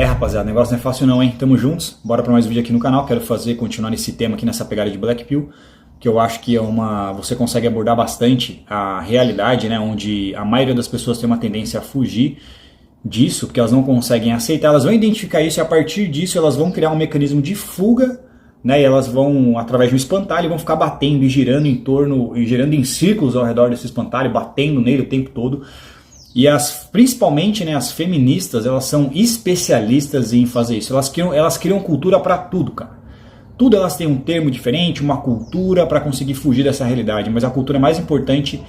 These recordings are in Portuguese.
Rapaziada, o negócio não é fácil não, hein? Tamo juntos, bora pra mais um vídeo aqui no canal. Quero continuar nesse tema aqui, nessa pegada de Black Pill, que eu acho que você consegue abordar bastante a realidade, né? Onde a maioria das pessoas tem uma tendência a fugir disso, porque elas não conseguem aceitar, elas vão identificar isso e a partir disso elas vão criar um mecanismo de fuga, né? E elas vão, através de um espantalho, vão ficar batendo e girando em torno, e girando em círculos ao redor desse espantalho, batendo nele o tempo todo. E principalmente, né, as feministas, elas são especialistas em fazer isso. Elas criam cultura para tudo, cara. Tudo elas têm um termo diferente, uma cultura para conseguir fugir dessa realidade. Mas a cultura mais importante,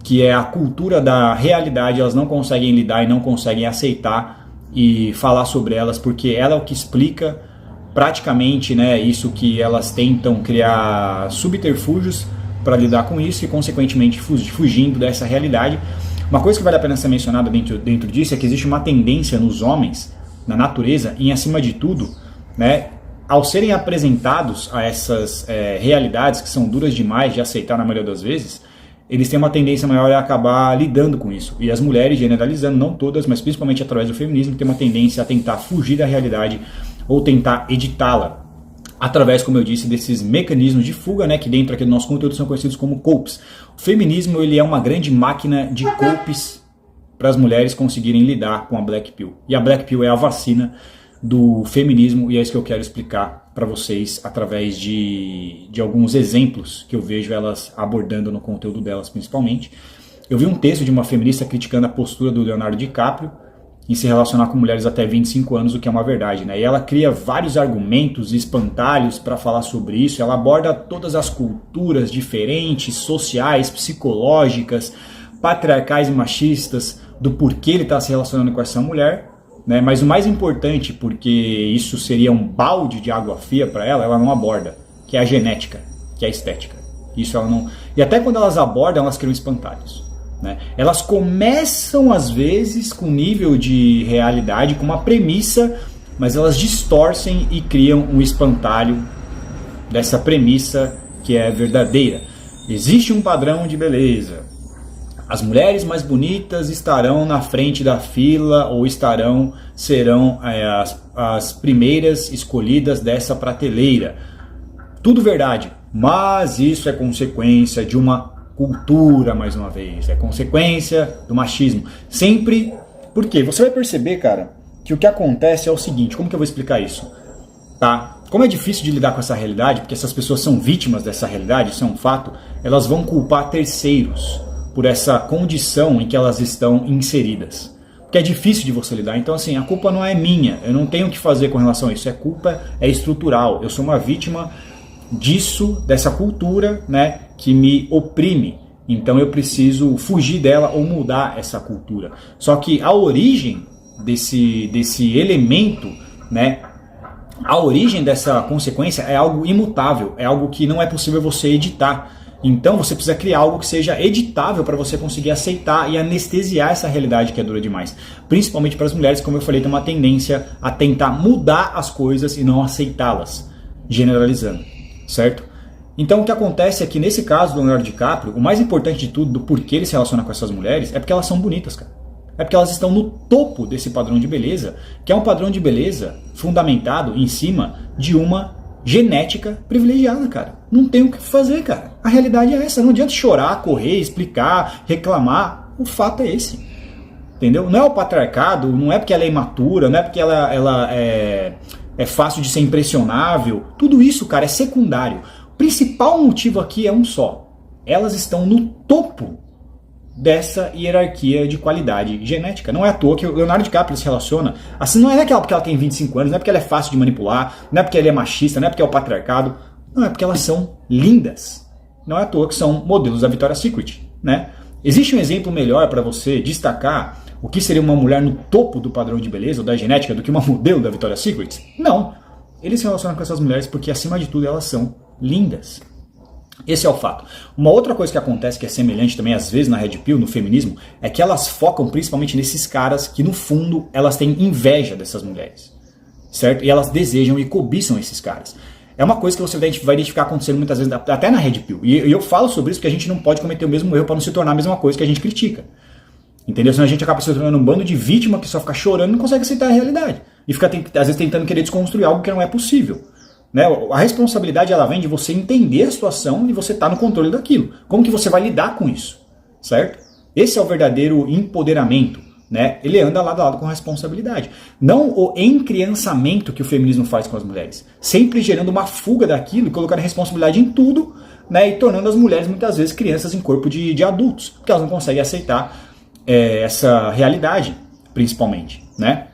que é a cultura da realidade, elas não conseguem lidar e não conseguem aceitar e falar sobre elas, porque ela é o que explica praticamente, né, isso que elas tentam criar subterfúgios para lidar com isso e consequentemente fugindo dessa realidade. Uma coisa que vale a pena ser mencionada dentro disso é que existe uma tendência nos homens, na natureza, em acima de tudo, né, ao serem apresentados a essas realidades que são duras demais de aceitar na maioria das vezes, eles têm uma tendência maior a acabar lidando com isso. E as mulheres, generalizando, não todas, mas principalmente através do feminismo, têm uma tendência a tentar fugir da realidade ou tentar editá-la através, como eu disse, desses mecanismos de fuga, né, que dentro aqui do nosso conteúdo são conhecidos como copes. O feminismo, ele é uma grande máquina de copes para as mulheres conseguirem lidar com a Black Pill. E a Black Pill é a vacina do feminismo e é isso que eu quero explicar para vocês através de alguns exemplos que eu vejo elas abordando no conteúdo delas principalmente. Eu vi um texto de uma feminista criticando a postura do Leonardo DiCaprio em se relacionar com mulheres até 25 anos, o que é uma verdade, né? E ela cria vários argumentos e espantalhos para falar sobre isso. Ela aborda todas as culturas diferentes, sociais, psicológicas, patriarcais e machistas, do porquê ele está se relacionando com essa mulher, né? Mas o mais importante, porque isso seria um balde de água fria para ela não aborda, que é a genética, que é a estética. Isso ela não. E até quando elas abordam, elas criam espantalhos. Né? Elas começam às vezes com nível de realidade, com uma premissa, mas elas distorcem e criam um espantalho dessa premissa que é verdadeira. Existe um padrão de beleza. As mulheres mais bonitas estarão na frente da fila ou serão as primeiras escolhidas dessa prateleira. Tudo verdade, mas isso é consequência de uma cultura, mais uma vez, é consequência do machismo. Sempre, porque você vai perceber, cara, que o que acontece é o seguinte, como que eu vou explicar isso? Tá? Como é difícil de lidar com essa realidade, porque essas pessoas são vítimas dessa realidade, isso é um fato, elas vão culpar terceiros por essa condição em que elas estão inseridas. Porque é difícil de você lidar, então assim, a culpa não é minha, eu não tenho o que fazer com relação a isso, é estrutural, eu sou uma vítima disso, dessa cultura, né, que me oprime. Então eu preciso fugir dela ou mudar essa cultura. Só que a origem desse elemento, né, a origem dessa consequência é algo imutável, é algo que não é possível você editar. Então você precisa criar algo que seja editável para você conseguir aceitar e anestesiar essa realidade que é dura demais. Principalmente para as mulheres, como eu falei, tem uma tendência a tentar mudar as coisas e não aceitá-las, generalizando. Certo? Então o que acontece é que nesse caso do Leonardo DiCaprio, o mais importante de tudo, do porquê ele se relaciona com essas mulheres, é porque elas são bonitas, cara. É porque elas estão no topo desse padrão de beleza, que é um padrão de beleza fundamentado em cima de uma genética privilegiada, cara. Não tem o que fazer, cara. A realidade é essa. Não adianta chorar, correr, explicar, reclamar. O fato é esse. Entendeu? Não é o patriarcado, não é porque ela é imatura, não é porque ela é fácil de ser impressionável. Tudo isso, cara, é secundário. O principal motivo aqui é um só. Elas estão no topo dessa hierarquia de qualidade genética. Não é à toa que o Leonardo DiCaprio se relaciona. Assim, não é porque ela tem 25 anos, não é porque ela é fácil de manipular, não é porque ele é machista, não é porque é o patriarcado. Não, é porque elas são lindas. Não é à toa que são modelos da Victoria's Secret, né? Existe um exemplo melhor para você destacar o que seria uma mulher no topo do padrão de beleza ou da genética do que uma modelo da Victoria's Secret? Não. Eles se relacionam com essas mulheres porque, acima de tudo, elas são lindas. Esse é o fato. Uma outra coisa que acontece, que é semelhante também, às vezes, na Red Pill, no feminismo, é que elas focam principalmente nesses caras que, no fundo, elas têm inveja dessas mulheres. Certo? E elas desejam e cobiçam esses caras. É uma coisa que você vai identificar acontecendo muitas vezes, até na Red Pill. E eu falo sobre isso porque a gente não pode cometer o mesmo erro para não se tornar a mesma coisa que a gente critica. Entendeu? Senão a gente acaba se tornando um bando de vítima que só fica chorando e não consegue aceitar a realidade. e fica às vezes tentando querer desconstruir algo que não é possível. Né? A responsabilidade ela vem de você entender a situação e você estar no controle daquilo. Como que você vai lidar com isso? Certo? Esse é o verdadeiro empoderamento. Né? Ele anda lado a lado com a responsabilidade. Não o encriançamento que o feminismo faz com as mulheres. Sempre gerando uma fuga daquilo e colocando a responsabilidade em tudo, né? E tornando as mulheres muitas vezes crianças em corpo de adultos. Porque elas não conseguem aceitar essa realidade, principalmente. Né?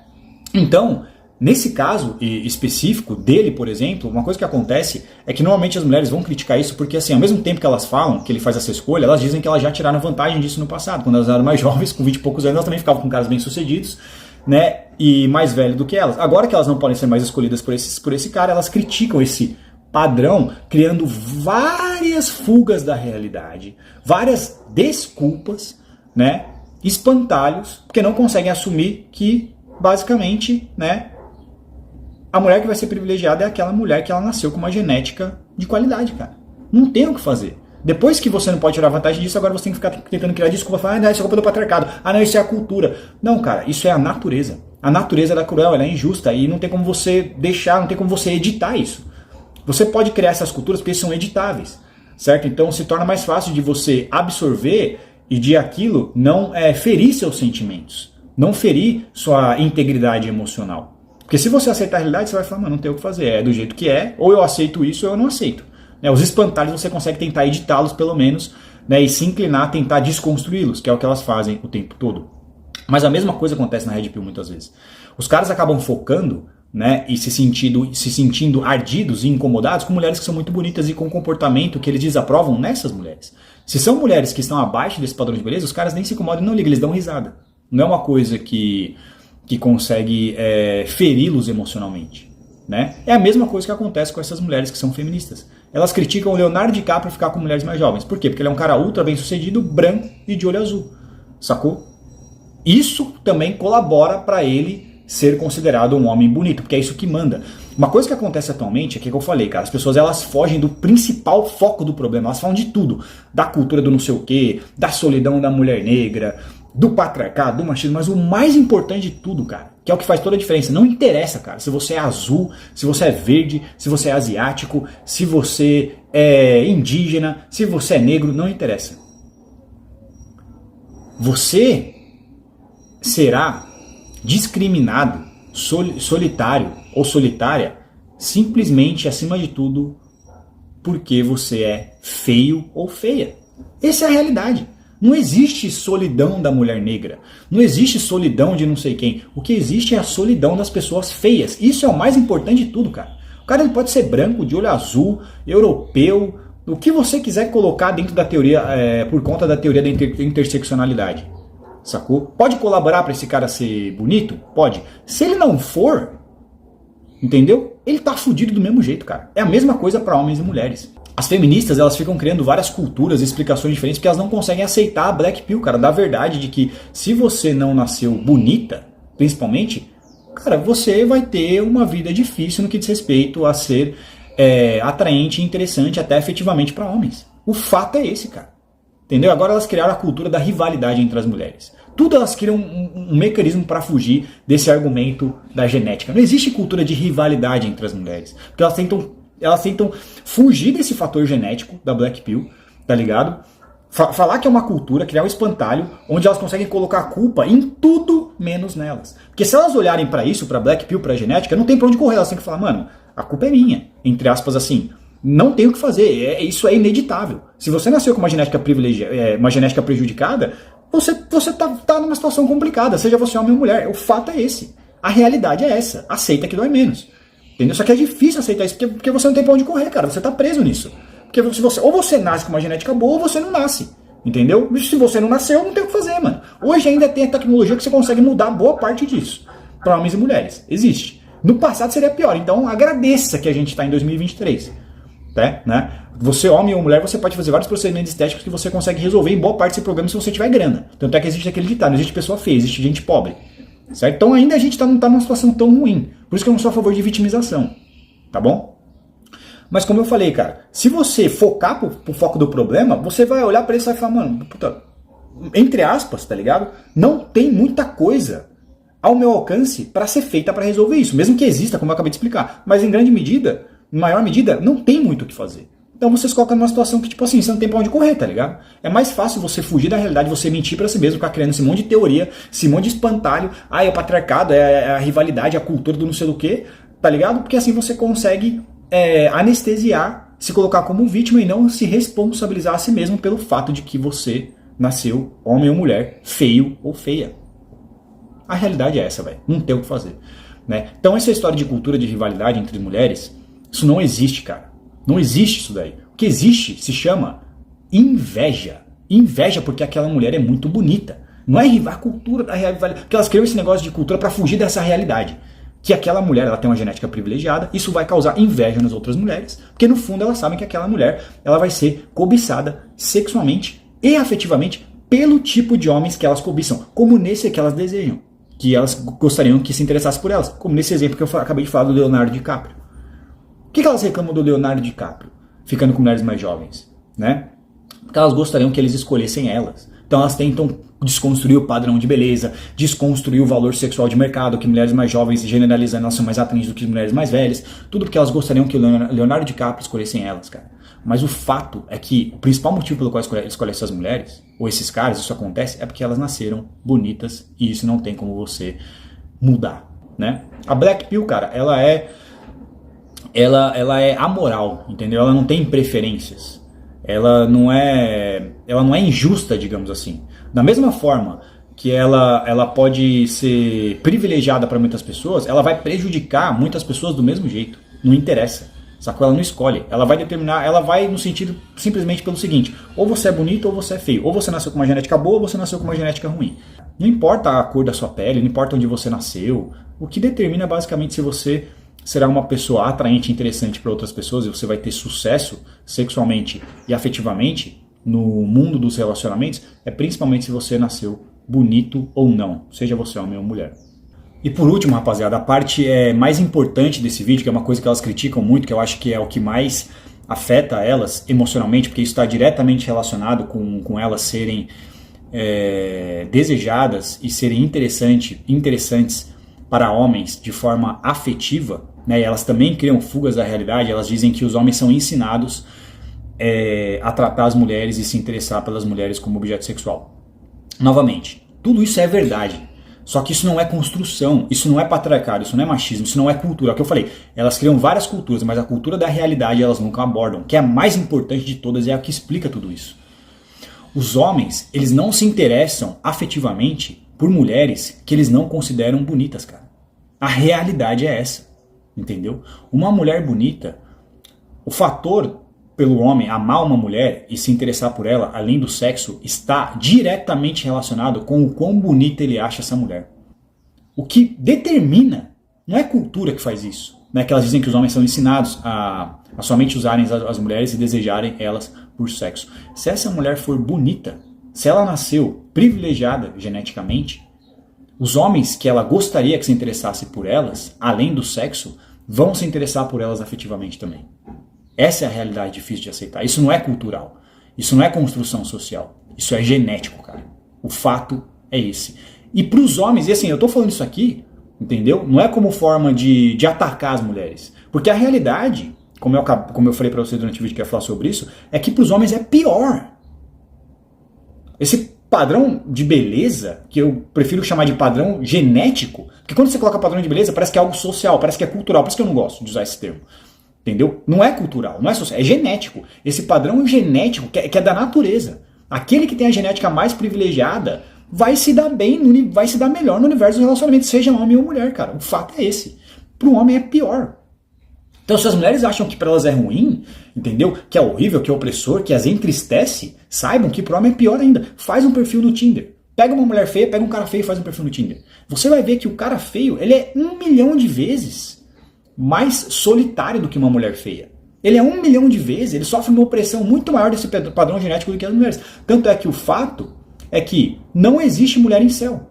Então, nesse caso específico dele, por exemplo, uma coisa que acontece é que normalmente as mulheres vão criticar isso porque, assim, ao mesmo tempo que elas falam que ele faz essa escolha, elas dizem que elas já tiraram vantagem disso no passado. Quando elas eram mais jovens, com 20 e poucos anos, elas também ficavam com caras bem-sucedidos, né, e mais velhos do que elas. Agora que elas não podem ser mais escolhidas por esse cara, elas criticam esse padrão, criando várias fugas da realidade, várias desculpas, né, espantalhos, porque não conseguem assumir que, basicamente, né, a mulher que vai ser privilegiada é aquela mulher que ela nasceu com uma genética de qualidade, cara. Não tem o que fazer. Depois que você não pode tirar vantagem disso, agora você tem que ficar tentando criar desculpa, falar, não, isso é culpa do patriarcado, não, isso é a cultura. Não, cara, isso é a natureza. A natureza ela é cruel, ela é injusta e não tem como você deixar, não tem como você editar isso. Você pode criar essas culturas porque são editáveis, certo? Então se torna mais fácil de você absorver e de aquilo não ferir seus sentimentos, não ferir sua integridade emocional. Porque se você aceitar a realidade, você vai falar, mano, não tem o que fazer, é do jeito que é, ou eu aceito isso ou eu não aceito. Os espantalhos você consegue tentar editá-los pelo menos, né, e se inclinar a tentar desconstruí-los, que é o que elas fazem o tempo todo. Mas a mesma coisa acontece na Red Pill muitas vezes. Os caras acabam focando, né, e se sentindo ardidos e incomodados com mulheres que são muito bonitas e com comportamento que eles desaprovam nessas mulheres. Se são mulheres que estão abaixo desse padrão de beleza, os caras nem se incomodam e não ligam, eles dão risada. Não é uma coisa que consegue feri-los emocionalmente. Né? É a mesma coisa que acontece com essas mulheres que são feministas. Elas criticam o Leonardo DiCaprio ficar com mulheres mais jovens. Por quê? Porque ele é um cara ultra bem sucedido, branco e de olho azul. Sacou? Isso também colabora para ele ser considerado um homem bonito, porque é isso que manda. Uma coisa que acontece atualmente é que eu falei, cara, as pessoas elas fogem do principal foco do problema, elas falam de tudo, da cultura do não sei o quê, da solidão da mulher negra, do patriarcado, do machismo, mas o mais importante de tudo, cara, que é o que faz toda a diferença, não interessa, cara, se você é azul, se você é verde, se você é asiático, se você é indígena, se você é negro, não interessa. Você será discriminado, solitário ou solitária, simplesmente, acima de tudo, porque você é feio ou feia. Essa é a realidade. Não existe solidão da mulher negra. Não existe solidão de não sei quem. O que existe é a solidão das pessoas feias. Isso é o mais importante de tudo, cara. O cara ele pode ser branco, de olho azul, europeu, o que você quiser colocar dentro da teoria, por conta da teoria da interseccionalidade. Sacou? Pode colaborar para esse cara ser bonito? Pode. Se ele não for, entendeu? Ele tá fudido do mesmo jeito, cara. É a mesma coisa para homens e mulheres. As feministas, elas ficam criando várias culturas e explicações diferentes porque elas não conseguem aceitar a Black Pill, cara, da verdade de que se você não nasceu bonita, principalmente, cara, você vai ter uma vida difícil no que diz respeito a ser atraente e interessante até efetivamente para homens. O fato é esse, cara. Entendeu? Agora elas criaram a cultura da rivalidade entre as mulheres. Tudo elas criam um mecanismo para fugir desse argumento da genética. Não existe cultura de rivalidade entre as mulheres. Porque elas tentam fugir desse fator genético da Black Pill, tá ligado? Falar que é uma cultura, criar um espantalho, onde elas conseguem colocar a culpa em tudo menos nelas. Porque se elas olharem para isso, para Black Pill, para genética, não tem pra onde correr. Elas têm que falar, mano, a culpa é minha. Entre aspas, assim. Não tem o que fazer. Isso é ineditável. Se você nasceu com uma genética uma genética prejudicada, você tá numa situação complicada, seja você homem ou mulher. O fato é esse. A realidade é essa. Aceita que dói menos. Entendeu? Só que é difícil aceitar isso, porque você não tem pra onde correr, cara. Você tá preso nisso. Porque ou você nasce com uma genética boa, ou você não nasce. Entendeu? Se você não nasceu, não tem o que fazer, mano. Hoje ainda tem a tecnologia que você consegue mudar boa parte disso. Para homens e mulheres. Existe. No passado seria pior. Então agradeça que a gente tá em 2023. Né? Você, homem ou mulher, você pode fazer vários procedimentos estéticos que você consegue resolver em boa parte desse problema se você tiver grana. Tanto é que existe aquele ditado, não existe pessoa feia, existe gente pobre. Certo? Então ainda a gente não tá numa situação tão ruim. Por isso que eu não sou a favor de vitimização. Tá bom? Mas como eu falei, cara, se você focar pro foco do problema, você vai olhar pra isso e vai falar, mano, puta, entre aspas, tá ligado? Não tem muita coisa ao meu alcance para ser feita para resolver isso, mesmo que exista, como eu acabei de explicar. Mas em grande medida, em maior medida, não tem muito o que fazer. Então você se coloca numa situação que, tipo assim, você não tem pra onde correr, tá ligado? É mais fácil você fugir da realidade, você mentir pra si mesmo, ficar criando esse monte de teoria, esse monte de espantalho. Ah, é o patriarcado, é a rivalidade, a cultura do não sei do que, tá ligado? Porque assim você consegue anestesiar, se colocar como vítima e não se responsabilizar a si mesmo pelo fato de que você nasceu homem ou mulher, feio ou feia. A realidade é essa, velho. Não tem o que fazer. Né? Então essa história de cultura de rivalidade entre mulheres, isso não existe, cara. Não existe isso daí. O que existe se chama inveja. Inveja porque aquela mulher é muito bonita. Não é a cultura da rivalidade. Porque elas criam esse negócio de cultura para fugir dessa realidade. Que aquela mulher ela tem uma genética privilegiada, isso vai causar inveja nas outras mulheres, porque no fundo elas sabem que aquela mulher ela vai ser cobiçada sexualmente e afetivamente pelo tipo de homens que elas cobiçam, como nesse que elas desejam, que elas gostariam que se interessasse por elas, como nesse exemplo que eu acabei de falar do Leonardo DiCaprio. Por que elas reclamam do Leonardo DiCaprio ficando com mulheres mais jovens? Né? Porque elas gostariam que eles escolhessem elas. Então elas tentam desconstruir o padrão de beleza, desconstruir o valor sexual de mercado, que mulheres mais jovens, generalizando, elas são mais atraentes do que mulheres mais velhas, tudo porque elas gostariam que o Leonardo DiCaprio escolhessem elas, cara. Mas o fato é que o principal motivo pelo qual escolhe essas mulheres, ou esses caras, isso acontece, é porque elas nasceram bonitas e isso não tem como você mudar, né? A Black Pill, cara, ela é amoral, entendeu? Ela não tem preferências. Ela não é injusta, digamos assim. Da mesma forma que ela pode ser privilegiada para muitas pessoas, ela vai prejudicar muitas pessoas do mesmo jeito. Não interessa. Sacou? Ela não escolhe. Ela vai determinar, ela vai no sentido simplesmente pelo seguinte: ou você é bonito ou você é feio. Ou você nasceu com uma genética boa ou você nasceu com uma genética ruim. Não importa a cor da sua pele, não importa onde você nasceu. O que determina basicamente se você será uma pessoa atraente e interessante para outras pessoas e você vai ter sucesso sexualmente e afetivamente no mundo dos relacionamentos, é principalmente se você nasceu bonito ou não, seja você homem ou mulher. E por último, rapaziada, a parte mais importante desse vídeo, que é uma coisa que elas criticam muito, que eu acho que é o que mais afeta elas emocionalmente, porque isso está diretamente relacionado com elas serem desejadas e serem interessantes para homens de forma afetiva, né? Elas também criam fugas da realidade. Elas dizem que os homens são ensinados a tratar as mulheres e se interessar pelas mulheres como objeto sexual. Novamente, tudo isso é verdade. Só que isso não é construção, isso não é patriarcado, isso não é machismo, isso não é cultura. É o que eu falei, elas criam várias culturas, mas a cultura da realidade elas nunca abordam, que é a mais importante de todas e é a que explica tudo isso. Os homens, eles não se interessam afetivamente por mulheres que eles não consideram bonitas, cara. A realidade é essa, entendeu? Uma mulher bonita, o fator pelo homem amar uma mulher e se interessar por ela, além do sexo, está diretamente relacionado com o quão bonita ele acha essa mulher. O que determina, não é a cultura que faz isso, né? Que elas dizem que os homens são ensinados a somente usarem as mulheres e desejarem elas por sexo. Se essa mulher for bonita, se ela nasceu privilegiada geneticamente, os homens que ela gostaria que se interessasse por elas, além do sexo, vão se interessar por elas afetivamente também. Essa é a realidade difícil de aceitar. Isso não é cultural. Isso não é construção social. Isso é genético, cara. O fato é esse. E para os homens, e assim, eu tô falando isso aqui, entendeu? Não é como forma de atacar as mulheres. Porque a realidade, como eu falei para você durante o vídeo que eu ia falar sobre isso, é que para os homens é pior. Esse padrão de beleza, que eu prefiro chamar de padrão genético, porque quando você coloca padrão de beleza, parece que é algo social, parece que é cultural, por isso que eu não gosto de usar esse termo. Entendeu? Não é cultural, não é social, é genético. Esse padrão genético que é da natureza. Aquele que tem a genética mais privilegiada vai se dar bem, vai se dar melhor no universo dos relacionamentos, seja homem ou mulher, cara. O fato é esse. Para o homem é pior. Então, se as mulheres acham que para elas é ruim, entendeu? Que é horrível, que é opressor, que as entristece, saibam que para o homem é pior ainda. Faz um perfil no Tinder. Pega uma mulher feia, pega um cara feio e faz um perfil no Tinder. Você vai ver que o cara feio, ele é 1 milhão de vezes mais solitário do que uma mulher feia. Ele é 1 milhão de vezes, ele sofre uma opressão muito maior desse padrão genético do que as mulheres. Tanto é que o fato é que não existe mulher em céu.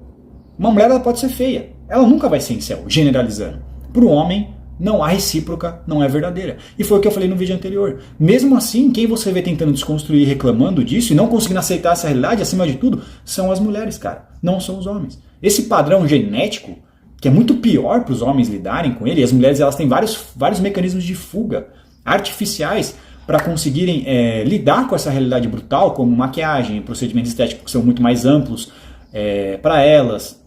Uma mulher ela pode ser feia, ela nunca vai ser em céu, generalizando. Para o homem, não há recíproca, não é verdadeira. E foi o que eu falei no vídeo anterior. Mesmo assim, quem você vê tentando desconstruir, reclamando disso e não conseguindo aceitar essa realidade, acima de tudo, são as mulheres, cara. Não são os homens. Esse padrão genético, que é muito pior para os homens lidarem com ele, e as mulheres elas têm vários mecanismos de fuga artificiais para conseguirem lidar com essa realidade brutal, como maquiagem, procedimentos estéticos que são muito mais amplos para elas,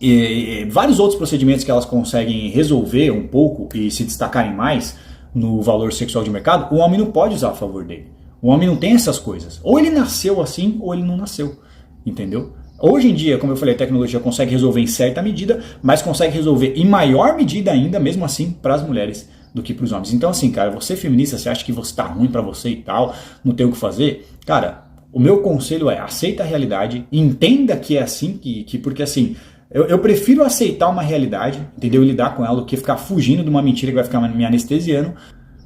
e vários outros procedimentos que elas conseguem resolver um pouco e se destacarem mais no valor sexual de mercado, o homem não pode usar a favor dele. O homem não tem essas coisas. Ou ele nasceu assim, ou ele não nasceu. Entendeu? Hoje em dia, como eu falei, a tecnologia consegue resolver em certa medida, mas consegue resolver em maior medida ainda, mesmo assim, para as mulheres do que para os homens. Então assim, cara, você feminista, você acha que você tá ruim para você e tal, não tem o que fazer? Cara, o meu conselho é aceita a realidade, entenda que é assim, porque assim, eu prefiro aceitar uma realidade, entendeu? E lidar com ela do que ficar fugindo de uma mentira que vai ficar me anestesiando.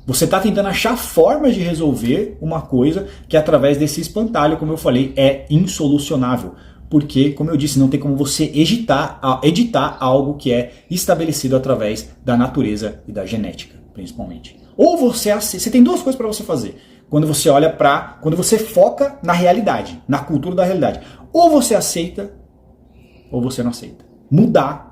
Você está tentando achar formas de resolver uma coisa que através desse espantalho, como eu falei, é insolucionável. Porque, como eu disse, não tem como você editar algo que é estabelecido através da natureza e da genética, principalmente. Ou você tem duas coisas para você fazer. Quando você foca na realidade, na cultura da realidade. Ou você aceita, ou você não aceita. Mudar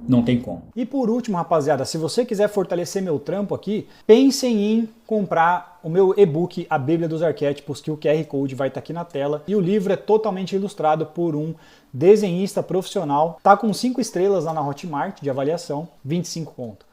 não tem como. E por último, rapaziada, se você quiser fortalecer meu trampo aqui, pensem em comprar o meu e-book, A Bíblia dos Arquétipos, que o QR Code vai estar aqui na tela. E o livro é totalmente ilustrado por um desenhista profissional. Tá com 5 estrelas lá na Hotmart de avaliação, 25 conto.